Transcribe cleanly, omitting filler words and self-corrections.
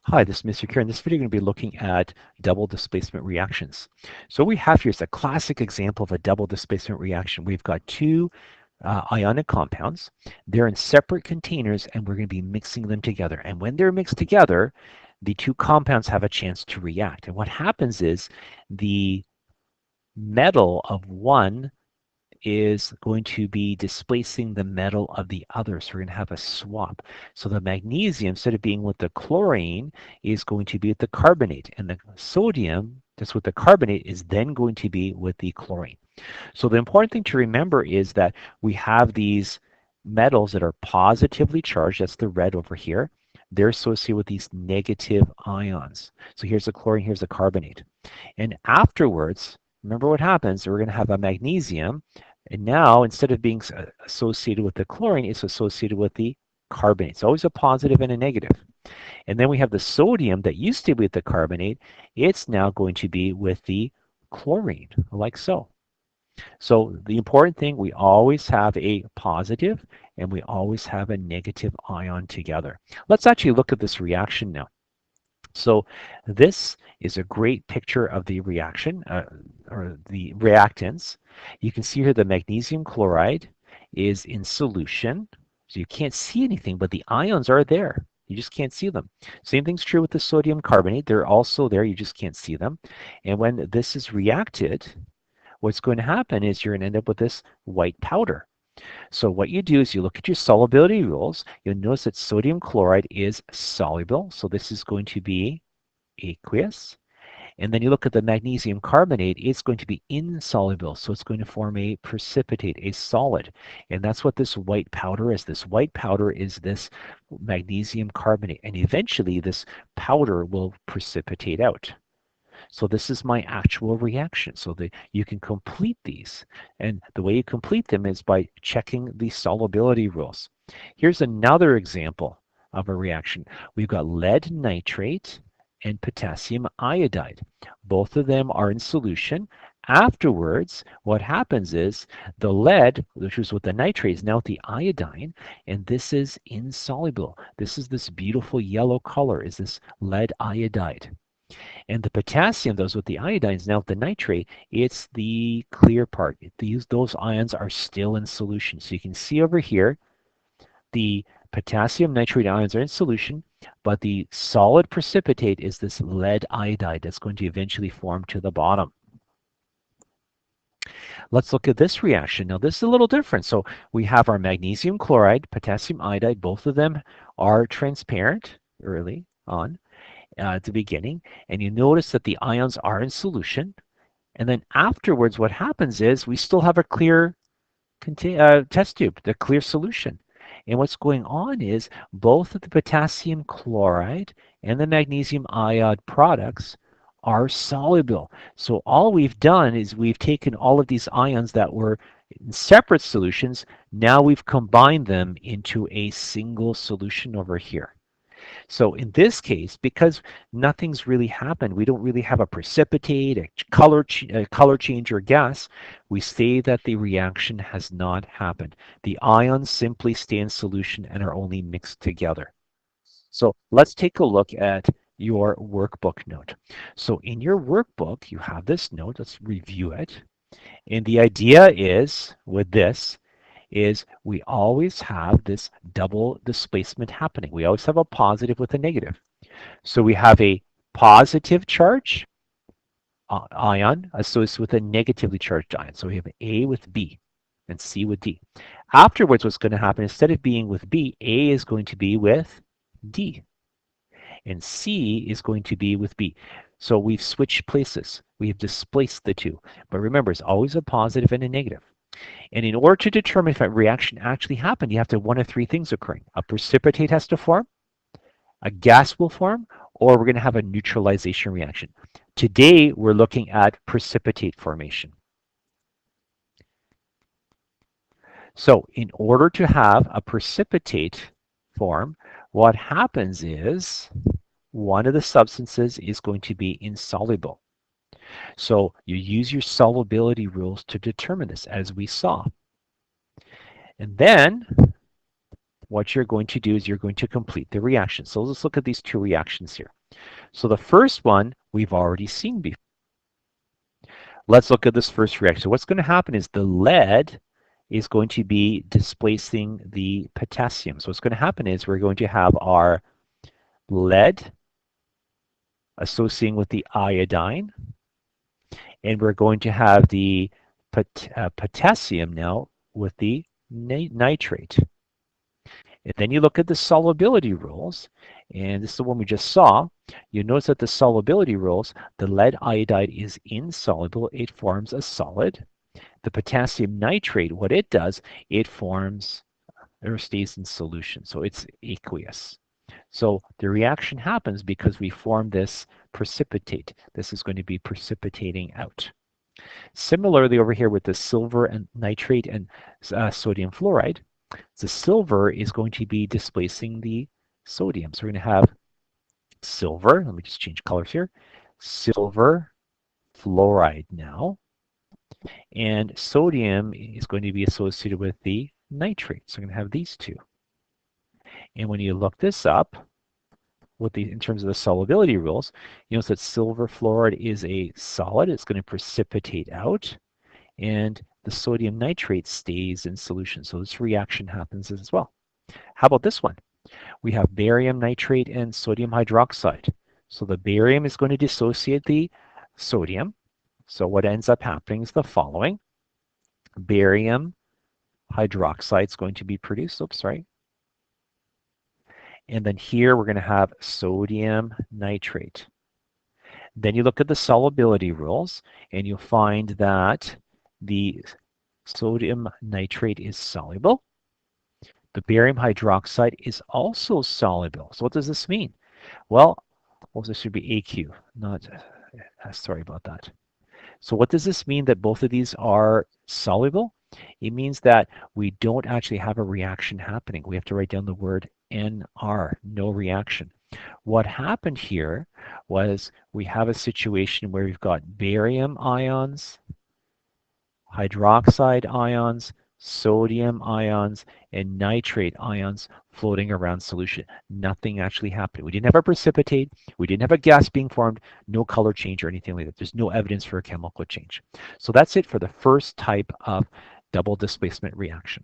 Hi, this is Mr. Kerr. In this video, we're going to be looking at double displacement reactions. So what we have here is a classic example of a double displacement reaction. We've got two ionic compounds. They're in separate containers, and we're going to be mixing them together. And when they're mixed together, the two compounds have a chance to react. And what happens is the metal of one is going to be displacing the metal of the other. So we're going to have a swap. So the magnesium, instead of being with the chlorine, is going to be with the carbonate. And the sodium, that's with the carbonate, is then going to be with the chlorine. So the important thing to remember is that we have these metals that are positively charged. That's the red over here. They're associated with these negative ions. So here's the chlorine, here's the carbonate. And afterwards, remember what happens, we're going to have a magnesium, and now instead of being associated with the chlorine, it's associated with the carbonate. It's always a positive and a negative. And then we have the sodium that used to be with the carbonate. It's now going to be with the chlorine, like so. So the important thing, we always have a positive and we always have a negative ion together. Let's actually look at this reaction now. So this is a great picture of the reaction, or the reactants. You can see here the magnesium chloride is in solution. So you can't see anything, but the ions are there. You just can't see them. Same thing's true with the sodium carbonate. They're also there. You just can't see them. And when this is reacted, what's going to happen is you're going to end up with this white powder. So what you do is you look at your solubility rules. You'll notice that sodium chloride is soluble. So this is going to be aqueous. And then you look at the magnesium carbonate, it's going to be insoluble. So it's going to form a precipitate, a solid. And that's what this white powder is. This white powder is this magnesium carbonate. And eventually this powder will precipitate out. So this is my actual reaction. So you can complete these. And the way you complete them is by checking the solubility rules. Here's another example of a reaction. We've got lead nitrate and potassium iodide. Both of them are in solution. Afterwards, what happens is the lead, which was with the nitrate, is now with the iodine, and this is insoluble. This is this beautiful yellow color, is this lead iodide. And the potassium, those with the iodines, now with the nitrate, it's the clear part. Those ions are still in solution. So you can see over here, the potassium nitrate ions are in solution, but the solid precipitate is this lead iodide that's going to eventually form to the bottom. Let's look at this reaction. Now this is a little different. So we have our magnesium chloride, potassium iodide, both of them are transparent early on. At the beginning, and you notice that the ions are in solution. And then afterwards, what happens is we still have a clear test tube, the clear solution. And what's going on is both of the potassium chloride and the magnesium iodide products are soluble. So all we've done is we've taken all of these ions that were in separate solutions. Now we've combined them into a single solution over here. So in this case, because nothing's really happened, we don't really have a precipitate, a color change or gas, we say that the reaction has not happened. The ions simply stay in solution and are only mixed together. So let's take a look at your workbook note. So in your workbook, you have this note. Let's review it. And the idea is, with this, is we always have this double displacement happening. We always have a positive with a negative. So we have a positive charge ion associated with a negatively charged ion. So we have A with B and C with D. Afterwards, what's going to happen, instead of being with B, A is going to be with D. And C is going to be with B. So we've switched places. We've displaced the two. But remember, it's always a positive and a negative. And in order to determine if a reaction actually happened, you have to have one of three things occurring. A precipitate has to form, a gas will form, or we're going to have a neutralization reaction. Today, we're looking at precipitate formation. So in order to have a precipitate form, what happens is one of the substances is going to be insoluble. So you use your solubility rules to determine this, as we saw. And then what you're going to do is you're going to complete the reaction. So let's look at these two reactions here. So the first one we've already seen before. Let's look at this first reaction. So what's going to happen is the lead is going to be displacing the potassium. So what's going to happen is we're going to have our lead associating with the iodine, and we're going to have the potassium now with the nitrate. And then you look at the solubility rules, and this is the one we just saw. You notice that the solubility rules, the lead iodide is insoluble. It forms a solid. The potassium nitrate, what it does, it forms or stays in solution. So it's aqueous. So the reaction happens because we form this precipitate. This is going to be precipitating out. Similarly over here with the silver and nitrate and sodium fluoride, the silver is going to be displacing the sodium. So we're going to have silver, let me just change colors here, silver fluoride now, and sodium is going to be associated with the nitrate. So we're going to have these two. And when you look this up, in terms of the solubility rules, you notice that silver fluoride is a solid. It's going to precipitate out, and the sodium nitrate stays in solution. So this reaction happens as well. How about this one? We have barium nitrate and sodium hydroxide. So the barium is going to dissociate the sodium. So what ends up happening is the following. Barium hydroxide is going to be produced. Oops, sorry. And then here we're going to have sodium nitrate. Then you look at the solubility rules, and you'll find that the sodium nitrate is soluble. The barium hydroxide is also soluble. So what does this mean? Well, this should be AQ, not, sorry about that. So what does this mean that both of these are soluble? It means that we don't actually have a reaction happening. We have to write down the word NR, no reaction. What happened here was we have a situation where we've got barium ions, hydroxide ions, sodium ions, and nitrate ions floating around solution. Nothing actually happened. We didn't have a precipitate. We didn't have a gas being formed, no color change or anything like that. There's no evidence for a chemical change. So that's it for the first type of double displacement reaction.